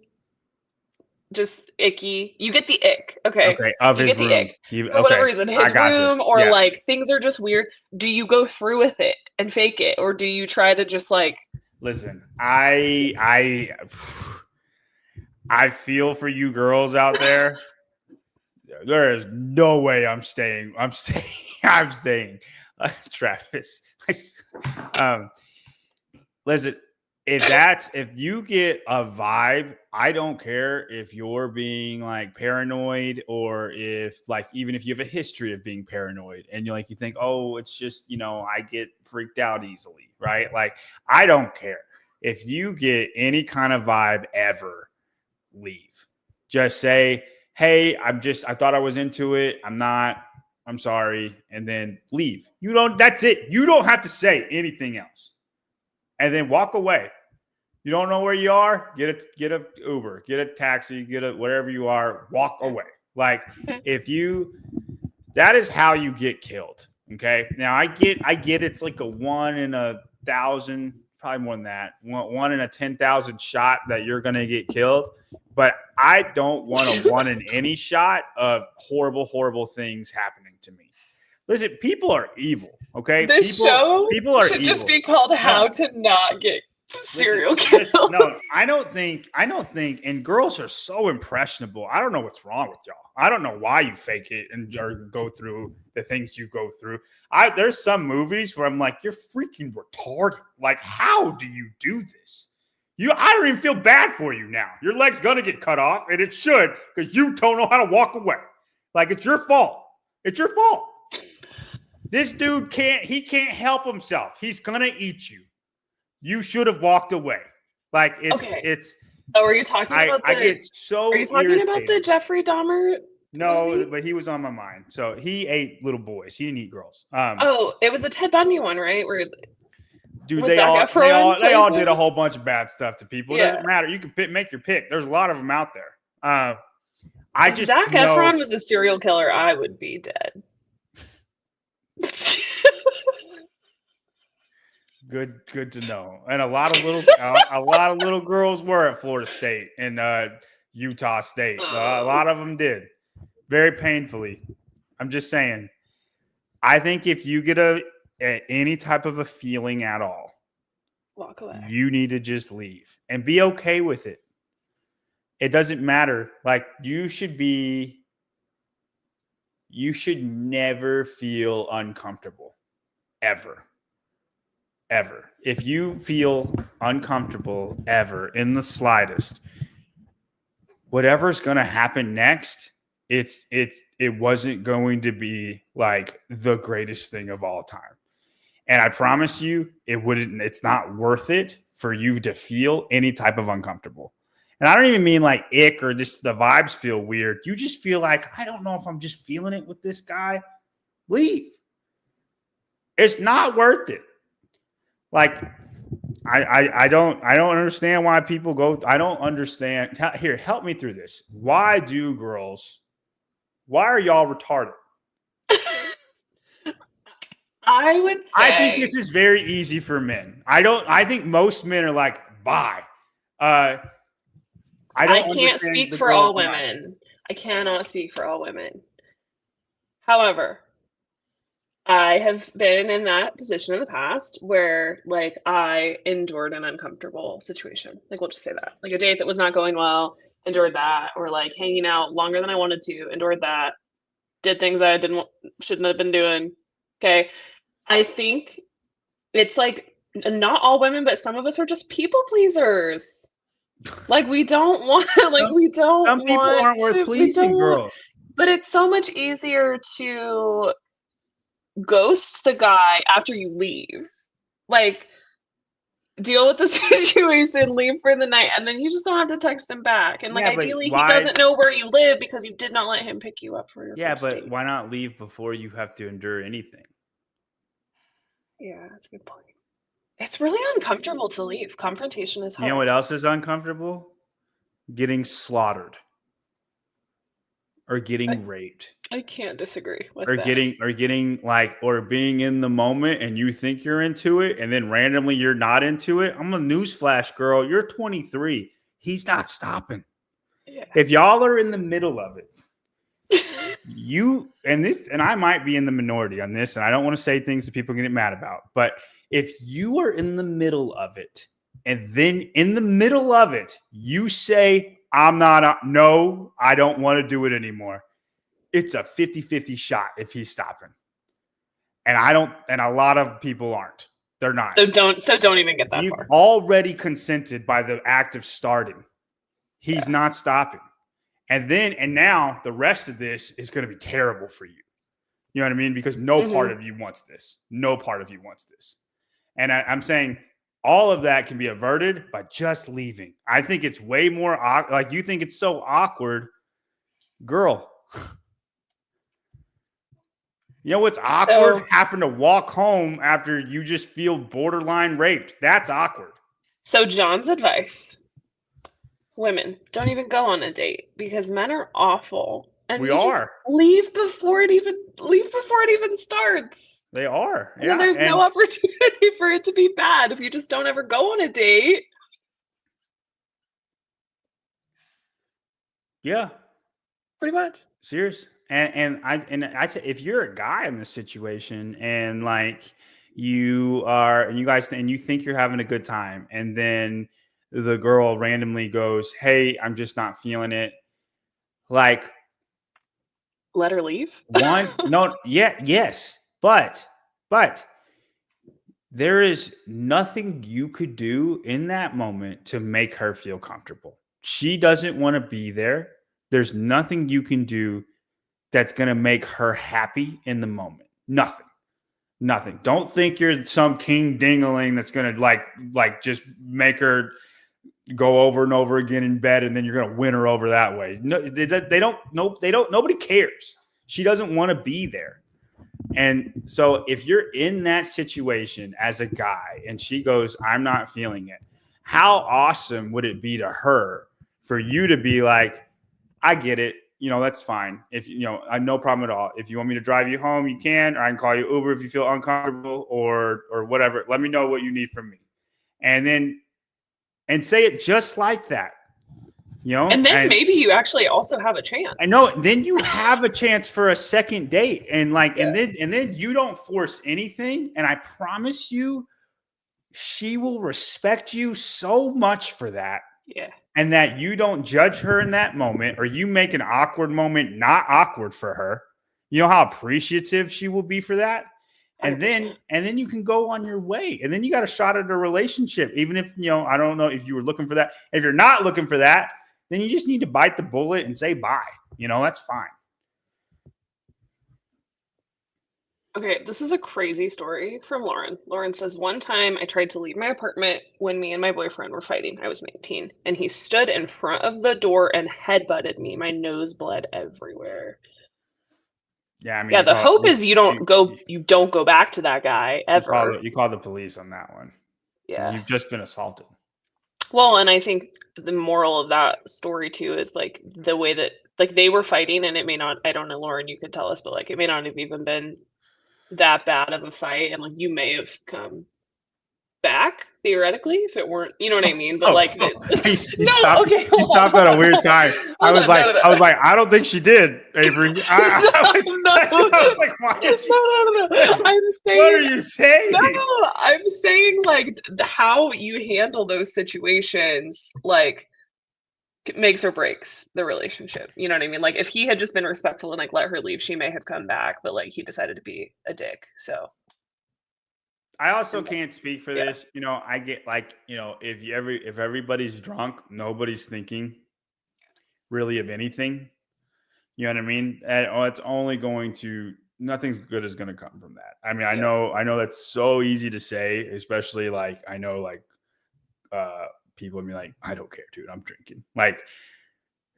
just icky. You get the ick. Okay. Okay. Of his room. The ick. For whatever reason, his room or like things are just weird. Do you go through with it and fake it, or do you try to just like? Listen, I feel for you girls out there. There is no way I'm staying. I'm staying. Travis. Listen, if you get a vibe, I don't care if you're being like paranoid, or if like even if you have a history of being paranoid and you think, oh, it's just, I get freaked out easily, right? Like, I don't care. If you get any kind of vibe ever, leave. Just say, hey, I thought I was into it. I'm not. I'm sorry. And then leave. That's it. You don't have to say anything else. And then walk away. You don't know where you are? Get a Uber, get a taxi, wherever you are, walk away. Like, that is how you get killed. Okay. Now I get it's like a 1 in 1,000, probably more than that. One in a 10,000 shot that you're going to get killed. But I don't want a one in any shot of horrible, horrible things happening to me. Listen, people are evil. Okay, This show people are should evil. just be called "How to Not Get Serial Killed." No, I don't think, and girls are so impressionable. I don't know what's wrong with y'all. I don't know why you fake it and or go through the things you go through. There's some movies where I'm like, you're freaking retarded. Like, how do you do this? I don't even feel bad for you now. Your leg's gonna get cut off, and it should, because you don't know how to walk away. Like, it's your fault. It's your fault. This dude can't help himself. He's gonna eat you. You should have walked away. Like, it's. Oh, are you talking about I get so. Are you talking irritated. about the Jeffrey Dahmer? No, movie? but he was on my mind. So he ate little boys. He didn't eat girls. It was the Ted Bundy one, right? Where dude, they all did a whole bunch of bad stuff to people. It doesn't matter. You can make your pick. There's a lot of them out there. If Zac Efron was a serial killer, I would be dead. Good to know. And a lot of little girls were at Florida State and Utah State. A lot of them did, very painfully. I'm just saying. I think if you get any type of a feeling at all, walk away. You need to just leave and be okay with it. It doesn't matter. Like, you should never feel uncomfortable, ever. If you feel uncomfortable ever in the slightest, whatever's going to happen next, it wasn't going to be like the greatest thing of all time. And I promise you, it's not worth it for you to feel any type of uncomfortable. And I don't even mean like ick or just the vibes feel weird. You just feel like, I don't know if I'm just feeling it with this guy. Leave. It's not worth it. Like, I don't understand why people go. I don't understand. Here, help me through this. Why are y'all retarded? I would say. I think this is very easy for men. I think most men are like, bye. I can't speak for all women. I cannot speak for all women. However, I have been in that position in the past where, like, I endured an uncomfortable situation. Like, we'll just say that. Like, a date that was not going well, endured that. Or, like, hanging out longer than I wanted to, endured that. Did things I shouldn't have been doing. Okay. I think it's, like, not all women, but some of us are just people pleasers. Like, we don't want, some people aren't worth pleasing, girl. But it's so much easier to ghost the guy after you leave. Like, deal with the situation, leave for the night, and then you just don't have to text him back. And, like, ideally, he doesn't know where you live because you did not let him pick you up for your first date. Why not leave before you have to endure anything? Yeah, that's a good point. It's really uncomfortable to leave. Confrontation is hard. You know what else is uncomfortable? Getting slaughtered. Or getting raped. I can't disagree with that. Or being in the moment and you think you're into it and then randomly you're not into it. I'm a newsflash, girl. You're 23. He's not stopping. Yeah. If y'all are in the middle of it, and I might be in the minority on this, and I don't want to say things that people get mad about, but if you are in the middle of it and then in the middle of it, you say, no, I don't want to do it anymore. It's a 50-50 shot if he's stopping. And a lot of people aren't. They're not. So don't even get that You've far. already consented by the act of starting. He's not stopping. And now the rest of this is going to be terrible for you. You know what I mean? Because no part of you wants this. No part of you wants this. And I'm saying all of that can be averted by just leaving. I think it's way more like you think it's so awkward. Girl, you know what's awkward? Having to walk home after you just feel borderline raped. That's awkward. So John's advice: women, don't even go on a date because men are awful. And we are. Leave before it even starts. They are. And then Yeah. there's no opportunity for it to be bad if you just don't ever go on a date. Yeah. Pretty much. Serious. And I say if you're a guy in this situation and like you are and you guys and you think you're having a good time and then the girl randomly goes, "Hey, I'm just not feeling it." Like Let her leave. one no, yeah, yes. But there is nothing you could do in that moment to make her feel comfortable. She doesn't want to be there. There's nothing you can do that's going to make her happy in the moment. Nothing. Nothing. Don't think you're some king dingling that's going to like just make her go over and over again in bed and then you're going to win her over that way. No, they don't nope, they don't nobody cares. She doesn't want to be there. And so if you're in that situation as a guy and she goes, "I'm not feeling it." How awesome would it be to her for you to be like, "I get it. That's fine. If I no problem at all. If you want me to drive you home, you can, or I can call you Uber if you feel uncomfortable or whatever. Let me know what you need from me." And say it just like that. And then maybe you actually also have a chance. I know. Then you have a chance for a second date, and Yeah. and then you don't force anything. And I promise you, she will respect you so much for that. Yeah. And that you don't judge her in that moment, or you make an awkward moment not awkward for her. You know how appreciative she will be for that. And 100%. then you can go on your way. And then you got a shot at a relationship. Even if, I don't know if you were looking for that. If you're not looking for that, then you just need to bite the bullet and say bye. That's fine. Okay, this is a crazy story from Lauren. Lauren says, "One time I tried to leave my apartment when me and my boyfriend were fighting. I was 19, and he stood in front of the door and headbutted me. My nose bled everywhere." Yeah, I mean, Yeah, the hope is you don't go back to that guy ever. you call the police on that one. Yeah. You've just been assaulted. Well, and I think the moral of that story too is like the way that like they were fighting, and it may not, I don't know, Lauren, you could tell us, but like it may not have even been that bad of a fight, and like you may have come back theoretically if it weren't, you know what I mean? But like you stopped. Okay, you stopped at a weird time. I was like, I don't think she did, Avery. I was like, why? No. I'm saying, what are you saying? No, I'm saying like how you handle those situations, like makes or breaks the relationship. You know what I mean? Like if he had just been respectful and like let her leave, she may have come back, but like he decided to be a dick. So I also can't speak for this. I get like, if everybody's drunk, nobody's thinking really of anything. You know what I mean? And it's only going to nothing's good is going to come from that. I mean, I know that's so easy to say, especially like I know like people would be like, "I don't care, dude. I'm drinking." Like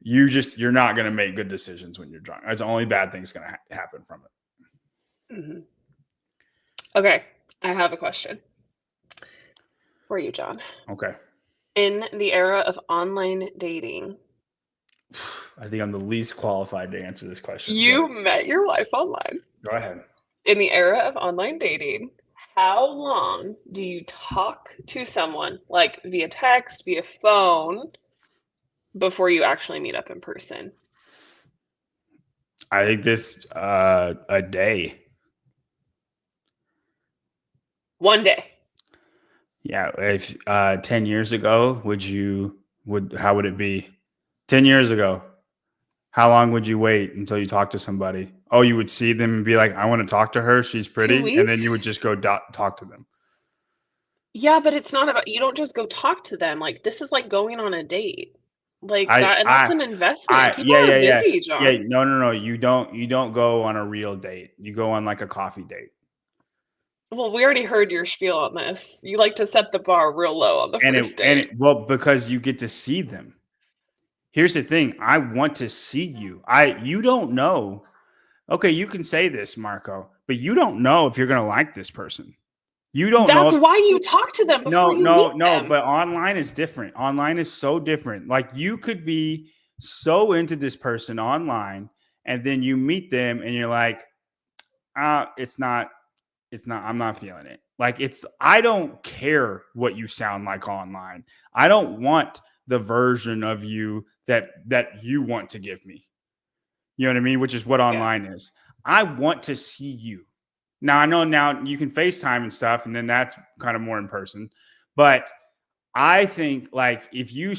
you're not going to make good decisions when you're drunk. That's the only bad thing's going to happen from it. Mm-hmm. Okay, I have a question for you, John. Okay. In the era of online dating, I think I'm the least qualified to answer this question. You met your wife online. Go ahead. In the era of online dating, how long do you talk to someone, like via text, via phone, before you actually meet up in person? I think this a day. One day. Yeah. If 10 years ago, how would it be? 10 years ago, how long would you wait until you talk to somebody? Oh, you would see them and be like, "I want to talk to her. She's pretty." And then you would just go talk to them. Yeah, but it's not about, you don't just go talk to them. Like this is like going on a date. Like that, and that's an investment. People are busy, John. Yeah, no. You don't go on a real date. You go on like a coffee date. Well, we already heard your spiel on this. You like to set the bar real low on the first date. Well, because you get to see them. Here's the thing. I want to see you. You don't know. Okay, you can say this, Marco, but you don't know if you're going to like this person. You don't know. That's why you talk to them before you meet them. But online is different. Online is so different. Like you could be so into this person online and then you meet them and you're like, it's not I'm not feeling it. Like I don't care what you sound like online. I don't want the version of you that you want to give me. You know what I mean? Which is what Yeah. online is. I want to see you. Now I know now you can FaceTime and stuff, and then that's kind of more in person. But I think like if you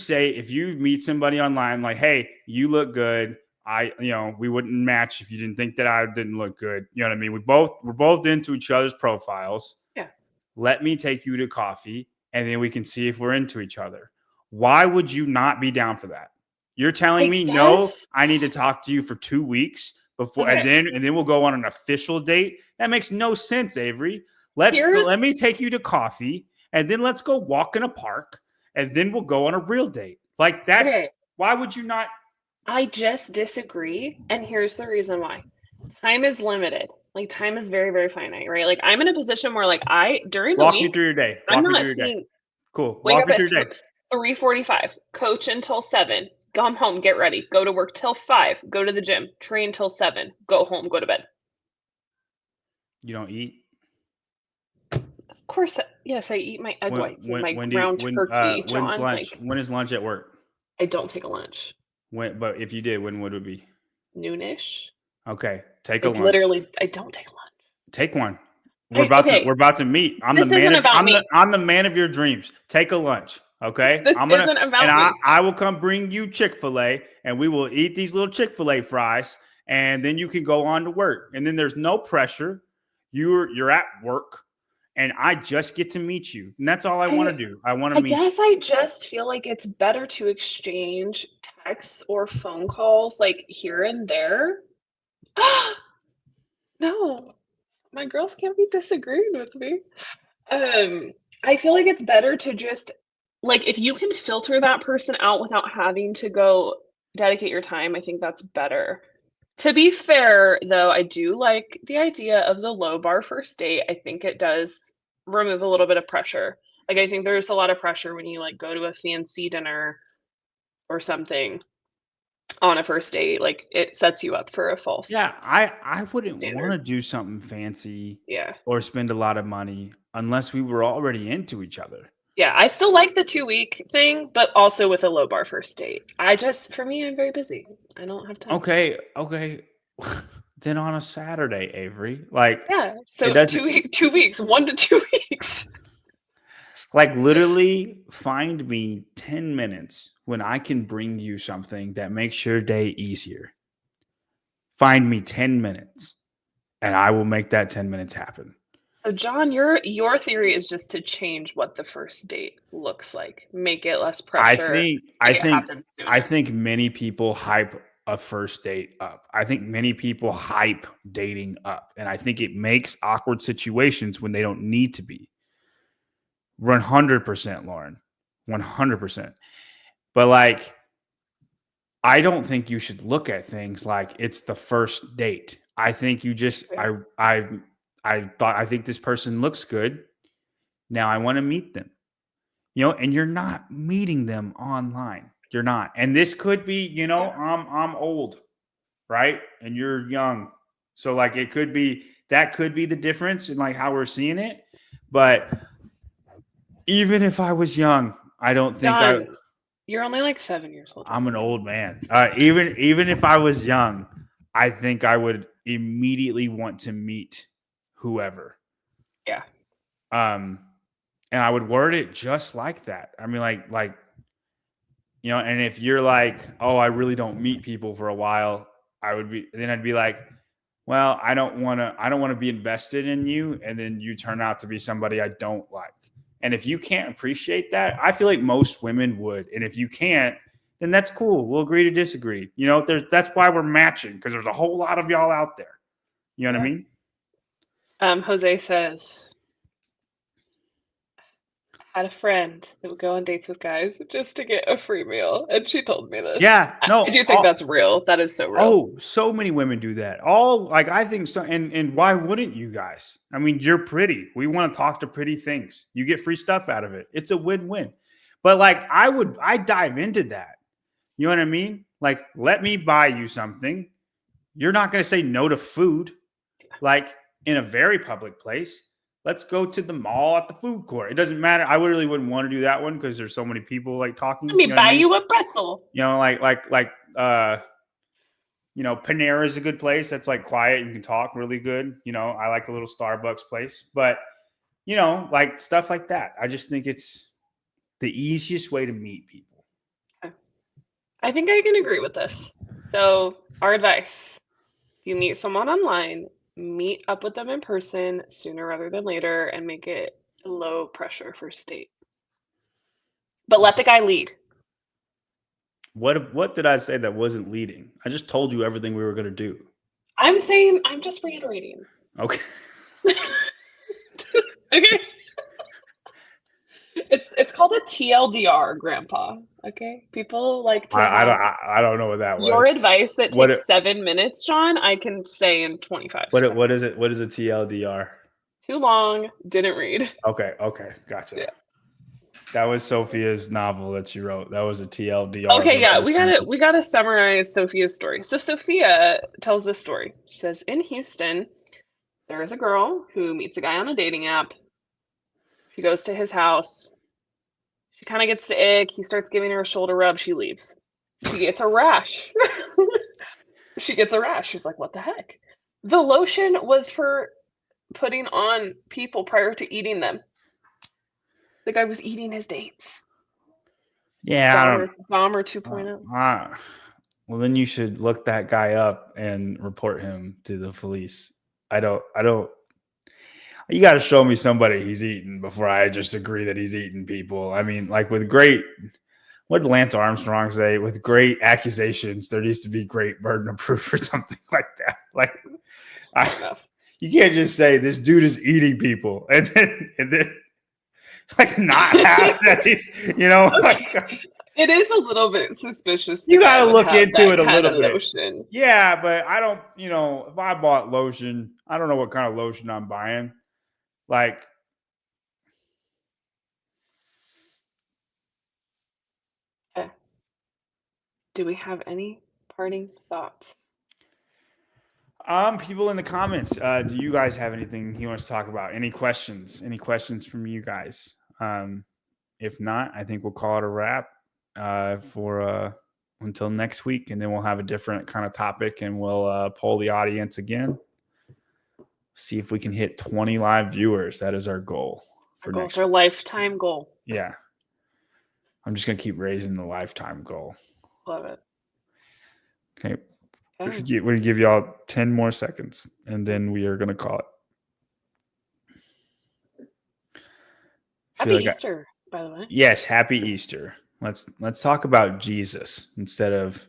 meet somebody online, like, hey, you look good. We wouldn't match if you didn't think that I didn't look good. You know what I mean? We're both into each other's profiles. Yeah. Let me take you to coffee, and then we can see if we're into each other. Why would you not be down for that? You're telling I me no, guess. I need to talk to you for 2 weeks before Okay. and then we'll go on an official date? That makes no sense, Avery. Let's go. Here's Let me take you to coffee, and then let's go walk in a park, and then we'll go on a real date. Like okay. why would you not I just disagree, and here's the reason why. Time is limited. Like time is very, very finite, right? Like I'm in a position where like during the walk me week, through your day? I'm Walk me through not your day. seeing Cool. wake Walk up me at through your day. 3:45, coach until 7, come home, get ready, go to work till 5, go to the gym, train till 7, go home, go to bed. You don't eat? Of course, yes, I eat my egg whites and my ground turkey, When's John. lunch? Like When is lunch at work? I don't take a lunch. But if you did, when would it be? Noonish. Okay, take a Like lunch. literally, I don't take a lunch. Take one. Okay, We're about to meet. this isn't about me. I'm the man of your dreams. Take a lunch. Okay. This isn't about me. I will come bring you Chick-fil-A, and we will eat these little Chick-fil-A fries, and then you can go on to work. And then there's no pressure. You're at work, and I just get to meet you. And that's all I want to do. I want to I meet you. guess I just feel like it's better to exchange texts or phone calls like here and there. No, my girls can't be disagreeing with me. Um, I feel like it's better to just like if you can filter that person out without having to go dedicate your time, I think that's better. To be fair, though, I do like the idea of the low bar first date. I think it does remove a little bit of pressure. Like I think there's a lot of pressure when you like go to a fancy dinner or something on a first date. Like it sets you up for a Yeah, false I wouldn't want standard. to do something fancy Yeah. or spend a lot of money unless we were already into each other. Yeah, I still like the 2-week thing, but also with a low bar first date. I just for me, I'm very busy. I don't have time for that. Okay. Then on a Saturday, Avery, like Yeah, it so doesn't 2 weeks, 1 to 2 weeks. like literally find me 10 minutes when I can bring you something that makes your day easier. Find me 10 minutes and I will make that 10 minutes happen. So John, your theory is just to change what the first date looks like, make it less I pressure, think I make it think happen I sooner. think many people hype a first date up. I think many people hype dating up, and I think it makes awkward situations when they don't need to be. 100%, Lauren. 100%. But like I don't think you should look at things like it's the first date. I think you just Yeah, I think this person looks good. Now I want to meet them. And you're not meeting them online. You're not. And this could be, yeah, I'm old, right? And you're young. So like that could be the difference in like how we're seeing it. But even if I was young, I don't think John, you're only like 7 years older I'm than an me. old man. Even if I was young, I think I would immediately want to meet whoever. Yeah, Um and I would word it just like that. I mean like and if you're like, "Oh, I really don't meet people for a while," I'd be like, "Well, I don't want to be invested in you and then you turn out to be somebody I don't like." And if you can't appreciate that, I feel like most women would. And if you can't, then that's cool. We'll agree to disagree. That's why we're matching because there's a whole lot of y'all out there. You know what I yeah. mean? Jose says, I had a friend that would go on dates with guys just to get a free meal, and she told me this. Yeah, I no. do think that's real. That is so real. Oh, so many women do that. All like I think so, and why wouldn't you guys? I mean, you're pretty. We want to talk to pretty things. You get free stuff out of it. It's a win-win. But like I dive into that. You know what I mean? Like, let me buy you something. You're not going to say no to food. Like, in a very public place, let's go to the mall at the food court. It doesn't matter. I really wouldn't want to do that one because there's so many people like talking. Let me you know what buy I mean? you a pretzel. You know, Panera is a good place. That's like quiet. You can talk really good. You know, I like a little Starbucks place, but like stuff like that. I just think it's the easiest way to meet people. I think I can agree with this. So our advice, if you meet someone online, meet up with them in person sooner rather than later and make it low pressure first date. But let the guy lead. What did I say that wasn't leading? I just told you everything we were going to do. I'm just reiterating. Okay. Okay. It's called a TLDR, Grandpa. Okay, people like to. I don't know what that was. Your advice that takes 7 minutes, John, I can say in 25. What is it? What is a TLDR? Too long. Didn't read. Okay, gotcha. Yeah. That was Sophia's novel that she wrote. That was a TLDR. Okay, yeah, we gotta summarize Sophia's story. So Sophia tells this story. She says, in Houston, there is a girl who meets a guy on a dating app. She goes to his house. She kind of gets the ick. He starts giving her a shoulder rub. She leaves. She gets a rash. She's like, what the heck? The lotion was for putting on people prior to eating them. The guy was eating his dates. Yeah, Bomber 2.0. Well, then you should look that guy up and report him to the police. I don't. You got to show me somebody he's eaten before I just agree that he's eating people. I mean, like what did Lance Armstrong say? With great accusations, there needs to be great burden of proof or something like that. Like, you can't just say this dude is eating people and then like not have that he's, like. It is a little bit suspicious. You got to look into it a little bit. Lotion. Yeah, but I don't, if I bought lotion, I don't know what kind of lotion I'm buying. Like, okay. Do we have any parting thoughts? People in the comments, do you guys have anything you want to talk about? Any questions? Any questions from you guys? If not, I think we'll call it a wrap for until next week, and then we'll have a different kind of topic, and we'll poll the audience again. See if we can hit 20 live viewers. That is our goal for next week. Our lifetime goal. Yeah. I'm just going to keep raising the lifetime goal. Love it. Okay. We're going to give y'all 10 more seconds, and then we are going to call it. Happy Easter, by the way. Yes, happy Easter. Let's talk about Jesus instead of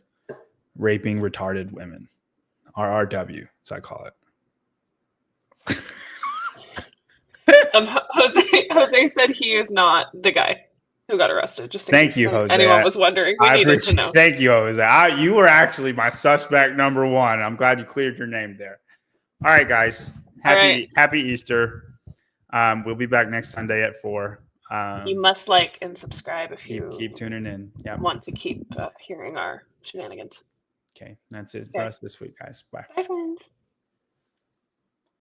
raping retarded women. RRW, as I call it. Jose said he is not the guy who got arrested. Just thank you, Jose. Anyone was wondering, we needed to know. Thank you, Jose. You were actually my suspect number one. I'm glad you cleared your name there. All right, guys. Happy Easter. We'll be back next Sunday at 4. You must like and subscribe if you keep tuning in. Yeah. Want to keep hearing our shenanigans. Okay, that's it for us this week, guys. Bye. Bye, friends.